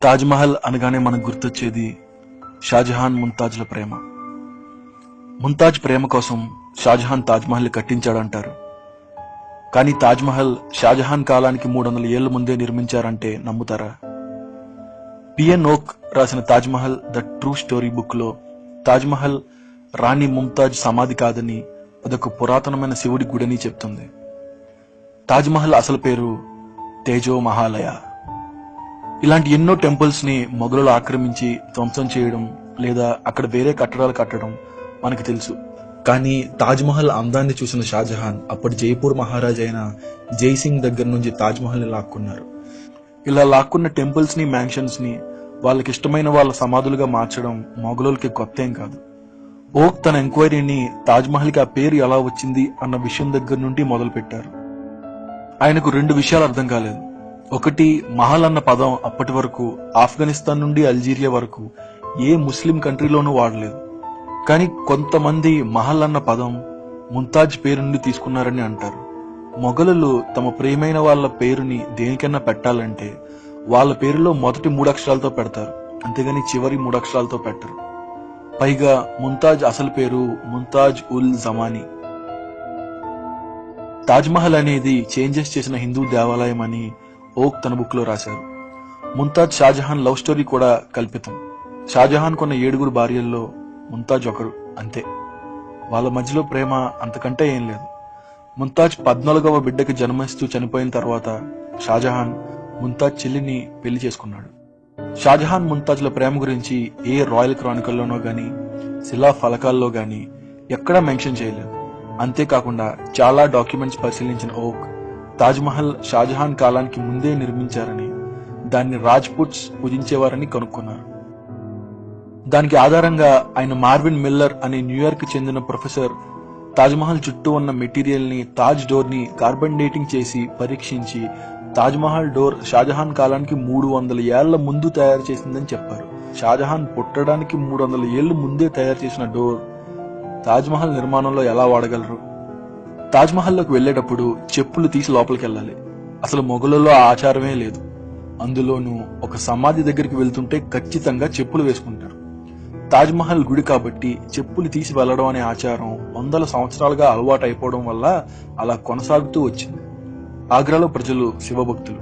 తాజ్మహల్ అనగానే మనకు గుర్తొచ్చేది షాజహాన్ ముంతాజ్ల ప్రేమ. ముంతాజ్ ప్రేమ కోసం షాజహాన్ తాజ్మహల్ కట్టించాడంటారు. కానీ తాజ్మహల్ షాజహాన్ కాలానికి 300 ఏళ్ల ముందే నిర్మించారంటే నమ్ముతారా? పిఎన్ ఓక్ రాసిన Taj Mahal the true story book లో తాజ్మహల్ రాణి ముంతాజ్ సమాధి కాదని అదొక పురాతనమైన శివుడి గుడని చెప్తుంది. తాజ్మహల్ అసలు పేరు తేజో మహాలయ. ఇలాంటి ఎన్నో టెంపుల్స్ ని మొఘలులు ఆక్రమించి ధ్వంసం చేయడం లేదా అక్కడ వేరే కట్టడాలు కట్టడం మనకు తెలుసు. కానీ తాజ్మహల్ అందాన్ని చూసిన షాజహాన్ అప్పటి జైపూర్ మహారాజ్ అయిన జైసింగ్ దగ్గర నుంచి తాజ్మహల్ ని లాక్కున్నారు. ఇలా లాక్కున్న టెంపుల్స్ ని మ్యాన్షన్స్ ని వాళ్ళకిష్టమైన వాళ్ళ సమాధులుగా మార్చడం మొఘలులకి కొత్త ఏం కాదు. ఓక్ తన ఎంక్వైరీని తాజ్మహల్ కి ఆ పేరు ఎలా వచ్చింది అన్న విషయం దగ్గర నుండి మొదలు పెట్టారు. ఆయనకు 2 విషయాలు అర్థం కాలేదు. ఒకటి, మహల్ అన్న పదం అప్పటి వరకు ఆఫ్ఘనిస్తాన్ నుండి అల్జీరియా వరకు ఏ ముస్లిం కంట్రీలోనూ వాడలేదు. కానీ కొంతమంది మహల్ అన్న పదం ముంతాజ్ పేరు నుండి తీసుకున్నారని అంటారు. మొఘలులు తమ ప్రియమైన వాళ్ళ పేరుని దేనికన్నా పెట్టాలంటే వాళ్ళ పేరులో మొదటి 3 అక్షరాలతో పెడతారు, అంతేగాని చివరి 3 అక్షరాలతో పెట్టరు. పైగా ముంతాజ్ అసలు పేరు ముంతాజ్ ఉల్ జమానీ. తాజ్మహల్ అనేది చేంజెస్ చేసిన హిందూ దేవాలయం అని ఓక్ తన బుక్ లో రాశారు. ముంతాజ్ షాజహాన్ లవ్ స్టోరీ కూడా కల్పితం. షాజహాన్ కొన్న 7 భార్యల్లో ముంతాజ్ ఒకరు, అంతే. వాళ్ళ మధ్యలో ప్రేమ అంతకంటే ఏం లేదు. ముంతాజ్ 14వ బిడ్డకి జన్మనిస్తూ చనిపోయిన తర్వాత షాజహాన్ ముంతాజ్ చెల్లిని పెళ్లి చేసుకున్నాడు. షాజహాన్ ముంతాజ్ల ప్రేమ గురించి ఏ రాయల్ క్రానికల్లోనో గాని శిలా ఫలకాల్లో గాని ఎక్కడా మెన్షన్ చేయలేదు. అంతేకాకుండా చాలా డాక్యుమెంట్స్ పరిశీలించిన ఓక్ తాజ్మహల్ షాజహాన్ కాలానికి ముందే నిర్మించారని, దాన్ని రాజ్పుట్స్ పూజించేవారని కనుక్కున్నారు. దానికి ఆధారంగా ఆయన మార్విన్ మిల్లర్ అనే న్యూయార్క్ చెందిన ప్రొఫెసర్ తాజ్మహల్ చుట్టూ ఉన్న మెటీరియల్ ని తాజ్ డోర్ ని కార్బన్ డేటింగ్ చేసి పరీక్షించి తాజ్మహల్ డోర్ షాజహాన్ కాలానికి 300 ఏళ్ల ముందు తయారు చేసిందని చెప్పారు. షాజహాన్ పుట్టడానికి 300 ఏళ్లు ముందే తయారు చేసిన డోర్ తాజ్మహల్ నిర్మాణంలో ఎలా వాడగలరు? తాజ్మహల్లోకి వెళ్లేటప్పుడు చెప్పులు తీసి లోపలికి వెళ్ళాలి. అసలు మొఘలుల్లో ఆ ఆచారమే లేదు. అందులోనూ ఒక సమాధి దగ్గరికి వెళ్తుంటే ఖచ్చితంగా చెప్పులు వేసుకుంటారు. తాజ్మహల్ గుడి కాబట్టి చెప్పులు తీసి వెళ్లడం అనే ఆచారం వందల సంవత్సరాలుగా అలవాటు అయిపోవడం వల్ల అలా కొనసాగుతూ వచ్చింది. ఆగ్రాలో ప్రజలు శివభక్తులు.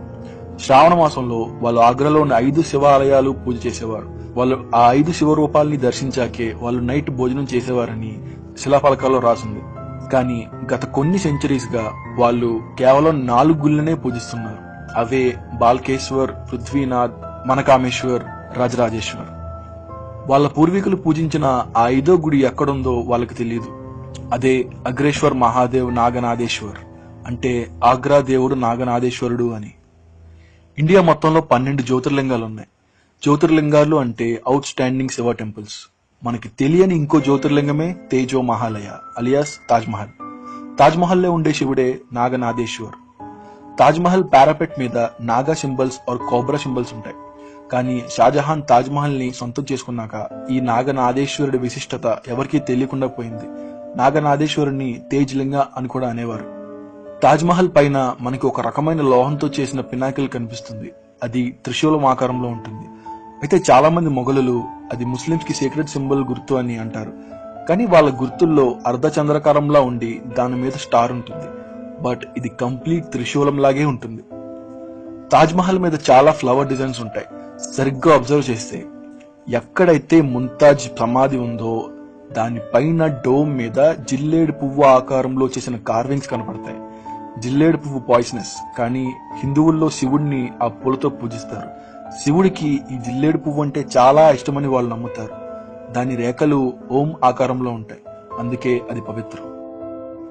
శ్రావణ మాసంలో వాళ్ళు ఆగ్రాలో ఉన్న 5 శివాలయాలు పూజ చేసేవారు. వాళ్ళు ఆ 5 శివరూపాలని దర్శించాకే వాళ్ళు నైట్ భోజనం చేసేవారని శిలాఫలకాల్లో రాసింది. కానీ గత కొన్ని సెంచరీస్ గా వాళ్ళు కేవలం 4 గుళ్ళనే పూజిస్తున్నారు. అవే బాల్కేశ్వర్, పృథ్వీనాథ్, మనకామేశ్వర్, రాజరాజేశ్వర్. వాళ్ళ పూర్వీకులు పూజించిన ఆ 5వ గుడి ఎక్కడుందో వాళ్ళకి తెలియదు. అదే అగ్రేశ్వర్ మహాదేవ్ నాగనాథేశ్వర్, అంటే ఆగ్రా దేవుడు నాగనాథేశ్వరుడు అని. ఇండియా మొత్తంలో 12 జ్యోతిర్లింగాలు ఉన్నాయి. జ్యోతిర్లింగాలు అంటే అవుట్ స్టాండింగ్ శివ టెంపుల్స్. మనకి తెలియని ఇంకో జ్యోతిర్లింగమే తేజో మహాలయ అలియాస్ తాజ్మహల్. తాజ్మహల్ లో ఉండే శివుడే నాగనాథేశ్వర్. తాజ్మహల్ పారాపెట్ మీద Naga symbols or cobra symbols ఉంటాయి. కానీ షాజహాన్ తాజ్మహల్ ని సొంతం చేసుకున్నాక ఈ నాగనాథేశ్వరుడి విశిష్టత ఎవరికీ తెలియకుండా పోయింది. నాగనాథేశ్వరుని తేజ్ లింగ అని కూడా అనేవారు. తాజ్మహల్ పైన మనకి ఒక రకమైన లోహంతో చేసిన పినాకిల్ కనిపిస్తుంది. అది త్రిశూలం ఆకారంలో ఉంటుంది. అయితే చాలా మంది మొఘలులు అది ముస్లింస్ కి సీక్రెట్ సింబల్ గుర్తు అని అంటారు. కానీ వాళ్ళ గుర్తుల్లో అర్ధచంద్రకారంలా ఉండి దాని మీద స్టార్ ఉంటుంది. బట్ ఇది కంప్లీట్ త్రిశూలం లాగే ఉంటుంది. తాజ్మహల్ మీద చాలా ఫ్లవర్ డిజైన్స్ ఉంటాయి. సరిగ్గా అబ్జర్వ్ చేస్తే ఎక్కడైతే ముంతాజ్ సమాధి ఉందో దాని పైన డోమ్ మీద జిల్లేడు పువ్వు ఆకారంలో చేసిన కార్వింగ్స్ కనపడతాయి. జిల్లేడు పువ్వు పాయిజనస్, కానీ హిందువుల్లో శివుడిని ఆ పూలతో పూజిస్తారు. శివుడికి ఈ జిల్లేడు పువ్వు అంటే చాలా ఇష్టమని వాళ్ళు నమ్ముతారు. దాని రేఖలు ఓం ఆకారంలో ఉంటాయి, అందుకే అది పవిత్రం.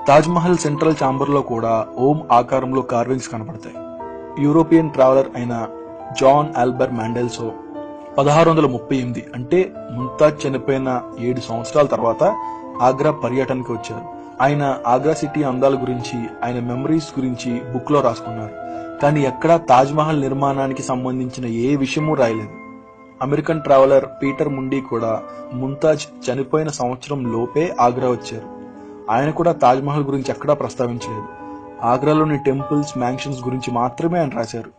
తాజ్మహల్ సెంట్రల్ ఛాంబర్ లో కూడా ఓం ఆకారంలో కార్వింగ్స్ కనపడతాయి. యూరోపియన్ ట్రావెలర్ అయిన జాన్ ఆల్బర్ మాండెల్సో 1638 అంటే ముంతాజ్ చనిపోయిన 7 సంవత్సరాల తర్వాత ఆగ్రా పర్యటనకి వచ్చారు. ఆయన ఆగ్రా సిటీ అందాల గురించి, ఆయన మెమరీస్ గురించి బుక్ లో రాసుకున్నారు. కానీ ఎక్కడా తాజ్మహల్ నిర్మాణానికి సంబంధించిన ఏ విషయమూ రాయలేదు. అమెరికన్ ట్రావెలర్ పీటర్ ముండీ కూడా ముంతాజ్ చనిపోయిన సంవత్సరం లోపే ఆగ్రా వచ్చారు. ఆయన కూడా తాజ్మహల్ గురించి ఎక్కడా ప్రస్తావించలేదు. ఆగ్రాలోని టెంపుల్స్, మ్యాన్షన్స్ గురించి మాత్రమే ఆయన రాశారు.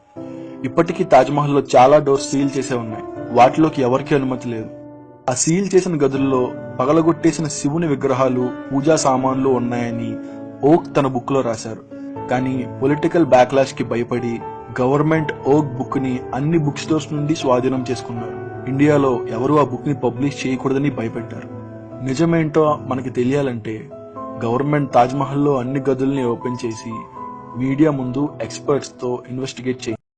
ఇప్పటికీ తాజ్మహల్లో చాలా డోర్స్ సీల్ చేసే ఉన్నాయి. వాటిలోకి ఎవరికీ అనుమతి లేదు. ఆ సీల్ చేసిన గదుల్లో పగలగొట్టేసిన శివుని విగ్రహాలు, పూజా సామాన్లు ఉన్నాయని ఓక్ తన బుక్ లో రాశారు. కానీ పొలిటికల్ బ్యాక్లాష్ కి భయపడి గవర్నమెంట్ ఓక్ బుక్ ని అన్ని బుక్ స్టోర్స్ నుండి స్వాధీనం చేసుకున్నారు. ఇండియాలో ఎవరు ఆ బుక్ ని పబ్లిష్ చేయకూడదని భయపెట్టారు. నిజమేంటో మనకి తెలియాలంటే గవర్నమెంట్ తాజ్మహల్లో అన్ని గదుల్ని ఓపెన్ చేసి మీడియా ముందు ఎక్స్పర్ట్స్ తో ఇన్వెస్టిగేట్ చేయి.